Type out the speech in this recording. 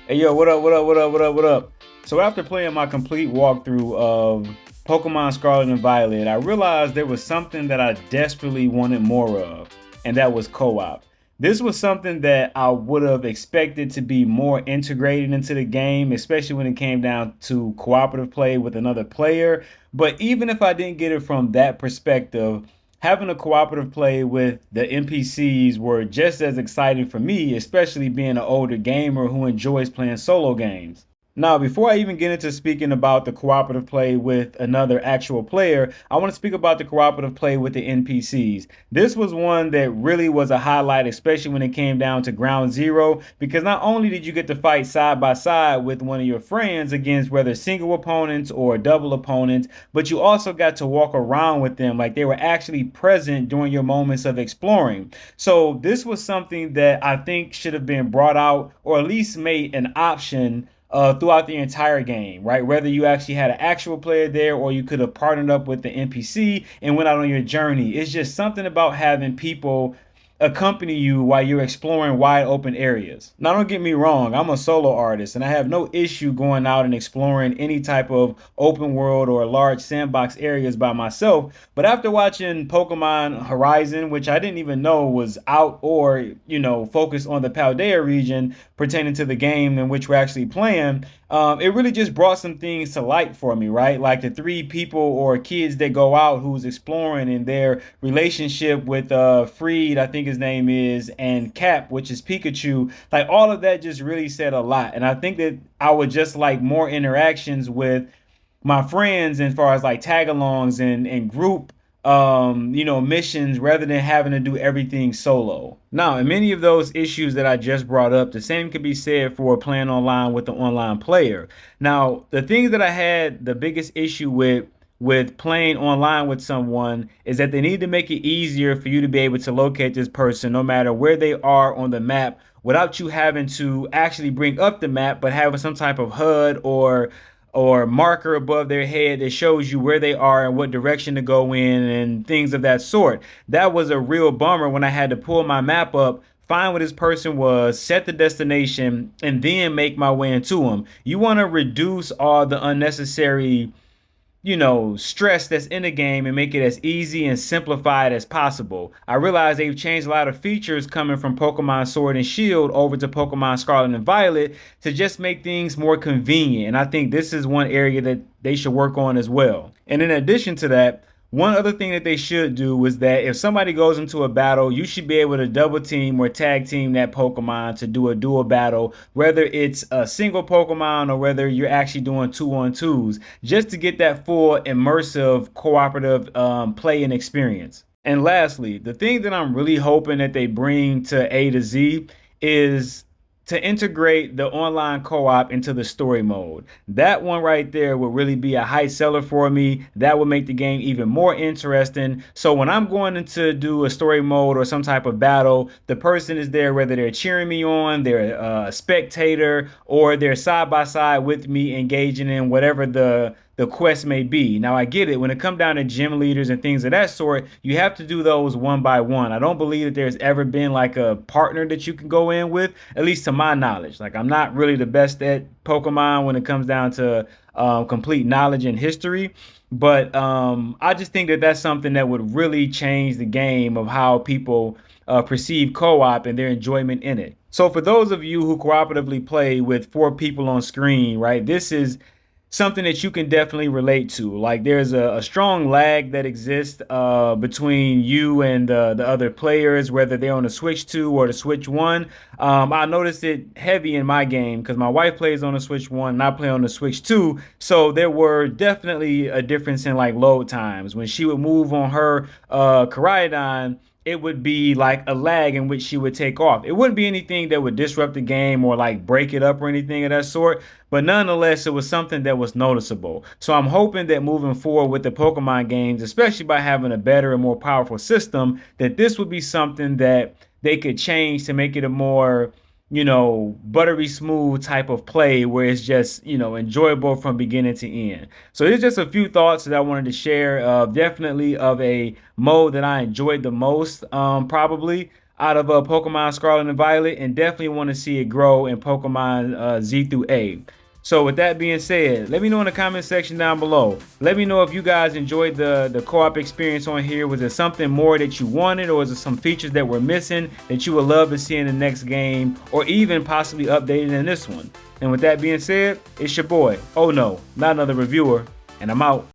Hey yo, what up, what up, what up, what up, what up? So after playing my complete walkthrough of Pokemon Scarlet and Violet, I realized there was something that I desperately wanted more of, and that was co-op. This was something that I would have expected to be more integrated into the game, especially when it came down to cooperative play with another player. But even if I didn't get it from that perspective, having a cooperative play with the NPCs were just as exciting for me, especially being an older gamer who enjoys playing solo games. Now, before I even get into speaking about the cooperative play with another actual player, I want to speak about the cooperative play with the NPCs. This was one that really was a highlight, especially when it came down to Ground Zero, because not only did you get to fight side by side with one of your friends against whether single opponents or double opponents, but you also got to walk around with them like they were actually present during your moments of exploring. So, this was something that I think should have been brought out or at least made an option throughout the entire game, right? Whether you actually had an actual player there or you could have partnered up with the NPC and went out on your journey. It's just something about having people accompany you while you're exploring wide open areas. Now, don't get me wrong, I'm a solo artist and I have no issue going out and exploring any type of open world or large sandbox areas by myself. But after watching Pokemon Horizon, which I didn't even know was out or, focused on the Paldea region pertaining to the game in which we're actually playing, it really just brought some things to light for me, right? Like the three people or kids that go out who's exploring and their relationship with Freed, I think his name is, and Cap, which is Pikachu. Like all of that just really said a lot. And I think that I would just like more interactions with my friends as far as like tag-alongs and group missions rather than having to do everything solo. Now, in many of those issues that I just brought up, the same can be said for playing online with the online player. Now, the things that I had the biggest issue with playing online with someone is that they need to make it easier for you to be able to locate this person no matter where they are on the map without you having to actually bring up the map but having some type of HUD or marker above their head that shows you where they are and what direction to go in and things of that sort. That was a real bummer when I had to pull my map up, find where this person was, set the destination, and then make my way into them. You want to reduce all the unnecessary stress that's in the game and make it as easy and simplified as possible. I realize they've changed a lot of features coming from Pokemon Sword and Shield over to Pokemon Scarlet and Violet to just make things more convenient. And I think this is one area that they should work on as well. And in addition to that, one other thing that they should do is that if somebody goes into a battle, you should be able to double team or tag team that Pokemon to do a dual battle, whether it's a single Pokemon or whether you're actually doing two on twos, just to get that full immersive cooperative play and experience. And lastly, the thing that I'm really hoping that they bring to A to Z is to integrate the online co-op into the story mode. That one right there will really be a high seller for me. That will make the game even more interesting. So when I'm going into do a story mode or some type of battle, the person is there whether they're cheering me on, they're a spectator, or they're side by side with me engaging in whatever the quest may be. Now I get it. When it comes down to gym leaders and things of that sort, you have to do those one by one. I don't believe that there's ever been like a partner that you can go in with, at least to my knowledge. Like I'm not really the best at Pokemon when it comes down to complete knowledge and history. But I just think that that's something that would really change the game of how people perceive co-op and their enjoyment in it. So for those of you who cooperatively play with four people on screen, right, this is something that you can definitely relate to. Like there's a strong lag that exists between you and the other players, whether they're on the Switch 2 or the Switch 1. I noticed it heavy in my game because my wife plays on the Switch 1 and I play on the Switch 2. So there were definitely a difference in like load times. When she would move on her Koraidon, it would be like a lag in which she would take off. It wouldn't be anything that would disrupt the game or like break it up or anything of that sort, but nonetheless, it was something that was noticeable. So I'm hoping that moving forward with the Pokemon games, especially by having a better and more powerful system, that this would be something that they could change to make it a more buttery smooth type of play where it's just, enjoyable from beginning to end. So there's just a few thoughts that I wanted to share. Definitely of a mode that I enjoyed the most, probably. out of Pokemon Scarlet and Violet, and definitely want to see it grow in Pokemon Z through A. So with that being said, let me know in the comment section down below. Let me know if you guys enjoyed the co-op experience on here. Was there something more that you wanted, or is there some features that were missing that you would love to see in the next game, or even possibly updated in this one? And with that being said, it's your boy, oh no, not another reviewer, and I'm out.